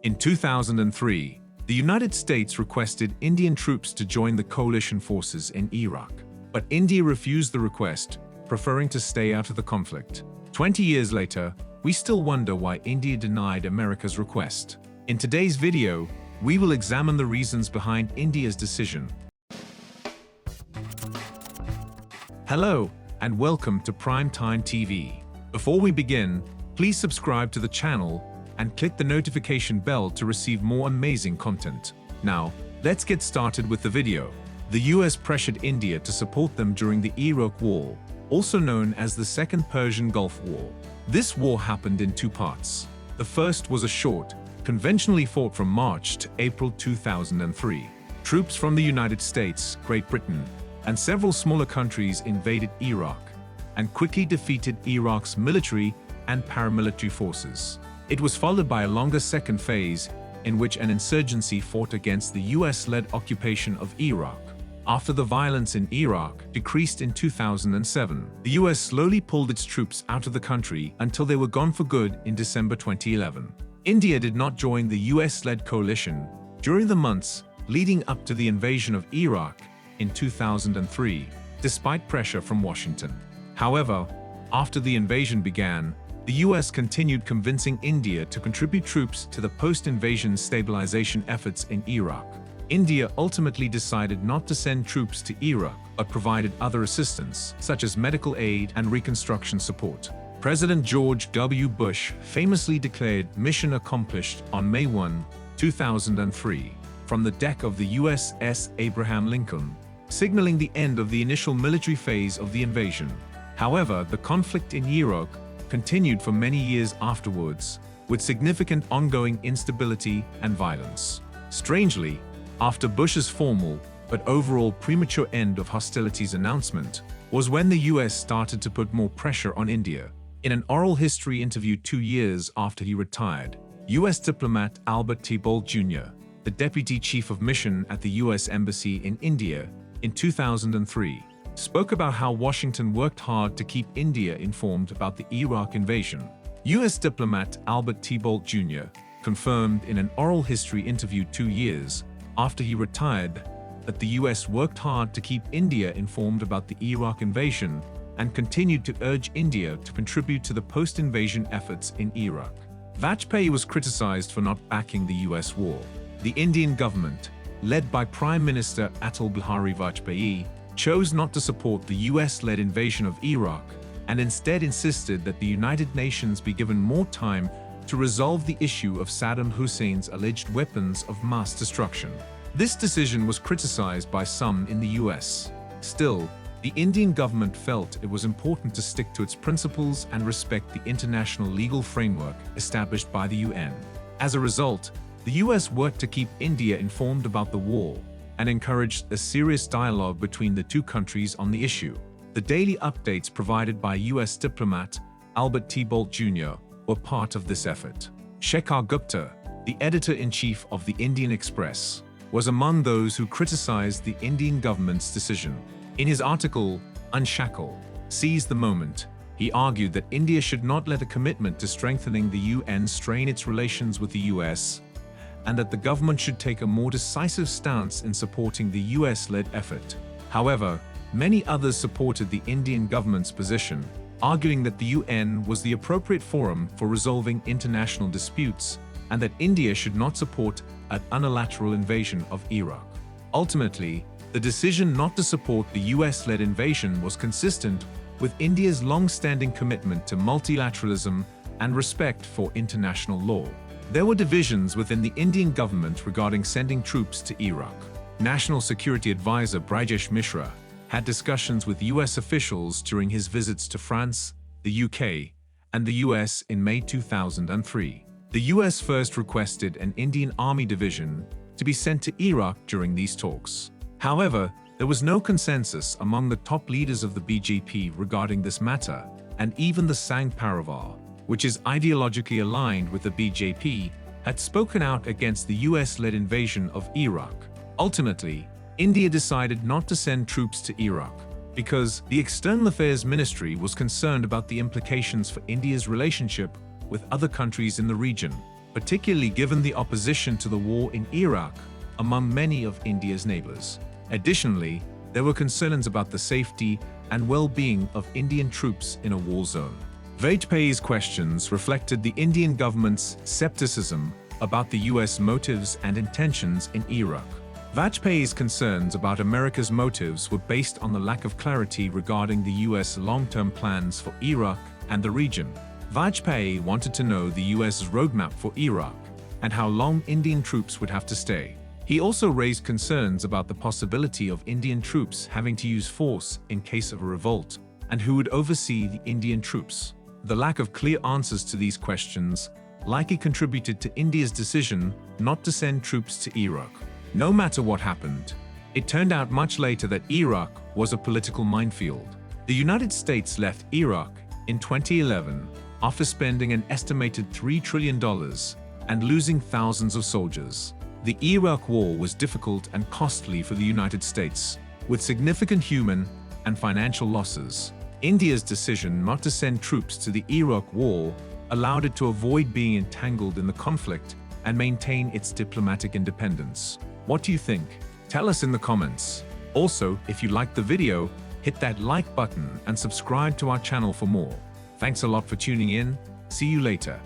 In 2003, the United States requested Indian troops to join the coalition forces in Iraq, but India refused the request, preferring to stay out of the conflict. 20 years later, we still wonder why India denied America's request. In today's video, we will examine the reasons behind India's decision. Hello, and welcome to Primetime TV. Before we begin, please subscribe to the channel and click the notification bell to receive more amazing content. Now, let's get started with the video. The US pressured India to support them during the Iraq War, also known as the Second Persian Gulf War. This war happened in two parts. The first was a short, conventionally fought from March to April 2003. Troops from the United States, Great Britain, and several smaller countries invaded Iraq and quickly defeated Iraq's military and paramilitary forces. It was followed by a longer second phase in which an insurgency fought against the US-led occupation of Iraq. After the violence in Iraq decreased in 2007, the US slowly pulled its troops out of the country until they were gone for good in December 2011. India did not join the US-led coalition during the months leading up to the invasion of Iraq in 2003, despite pressure from Washington. However, after the invasion began, the US continued convincing India to contribute troops to the post-invasion stabilization efforts in Iraq. India ultimately decided not to send troops to Iraq, but provided other assistance, such as medical aid and reconstruction support. President George W. Bush famously declared mission accomplished on May 1, 2003, from the deck of the USS Abraham Lincoln, signaling the end of the initial military phase of the invasion. However, the conflict in Iraq continued for many years afterwards, with significant ongoing instability and violence. Strangely, after Bush's formal but overall premature end of hostilities announcement was when the US started to put more pressure on India. In an oral history interview 2 years after he retired, US diplomat Albert T. Bolt Jr., the deputy chief of mission at the US Embassy in India in 2003, spoke about how Washington worked hard to keep India informed about the Iraq invasion. US diplomat Albert T. Bolt Jr. confirmed in an oral history interview 2 years after he retired that the US worked hard to keep India informed about the Iraq invasion and continued to urge India to contribute to the post-invasion efforts in Iraq. Vajpayee was criticized for not backing the US war. The Indian government, led by Prime Minister Atal Bihari Vajpayee, chose not to support the US-led invasion of Iraq and instead insisted that the United Nations be given more time to resolve the issue of Saddam Hussein's alleged weapons of mass destruction. This decision was criticized by some in the US. Still, the Indian government felt it was important to stick to its principles and respect the international legal framework established by the UN. As a result, the US worked to keep India informed about the war and encouraged a serious dialogue between the two countries on the issue. The daily updates provided by US diplomat Albert T. Bolt Jr. were part of this effort. Shekhar Gupta, the editor-in-chief of the Indian Express, was among those who criticized the Indian government's decision. In his article, Unshackle, Seize the Moment, he argued that India should not let a commitment to strengthening the UN strain its relations with the US, and that the government should take a more decisive stance in supporting the US-led effort. However, many others supported the Indian government's position, arguing that the UN was the appropriate forum for resolving international disputes and that India should not support an unilateral invasion of Iraq. Ultimately, the decision not to support the US-led invasion was consistent with India's long-standing commitment to multilateralism and respect for international law. There were divisions within the Indian government regarding sending troops to Iraq. National Security Advisor Brajesh Mishra had discussions with US officials during his visits to France, the UK, and the US in May 2003. The US first requested an Indian Army division to be sent to Iraq during these talks. However, there was no consensus among the top leaders of the BJP regarding this matter, and even the Sangh Parivar, which is ideologically aligned with the BJP, had spoken out against the US-led invasion of Iraq. Ultimately, India decided not to send troops to Iraq because the External Affairs Ministry was concerned about the implications for India's relationship with other countries in the region. particularly given the opposition to the war in Iraq among many of India's neighbors. Additionally, there were concerns about the safety and well-being of Indian troops in a war zone. Vajpayee's questions reflected the Indian government's skepticism about the US motives and intentions in Iraq. Vajpayee's concerns about America's motives were based on the lack of clarity regarding the US long-term plans for Iraq and the region. Vajpayee wanted to know the US's roadmap for Iraq and how long Indian troops would have to stay. He also raised concerns about the possibility of Indian troops having to use force in case of a revolt, and who would oversee the Indian troops. The lack of clear answers to these questions likely contributed to India's decision not to send troops to Iraq. No matter what happened, it turned out much later that Iraq was a political minefield. The United States left Iraq in 2011 after spending an estimated $3 trillion and losing thousands of soldiers. The Iraq War was difficult and costly for the United States, with significant human and financial losses. India's decision not to send troops to the Iraq War allowed it to avoid being entangled in the conflict and maintain its diplomatic independence. What do you think? Tell us in the comments. Also, if you liked the video, hit that like button and subscribe to our channel for more. Thanks a lot for tuning in. See you later.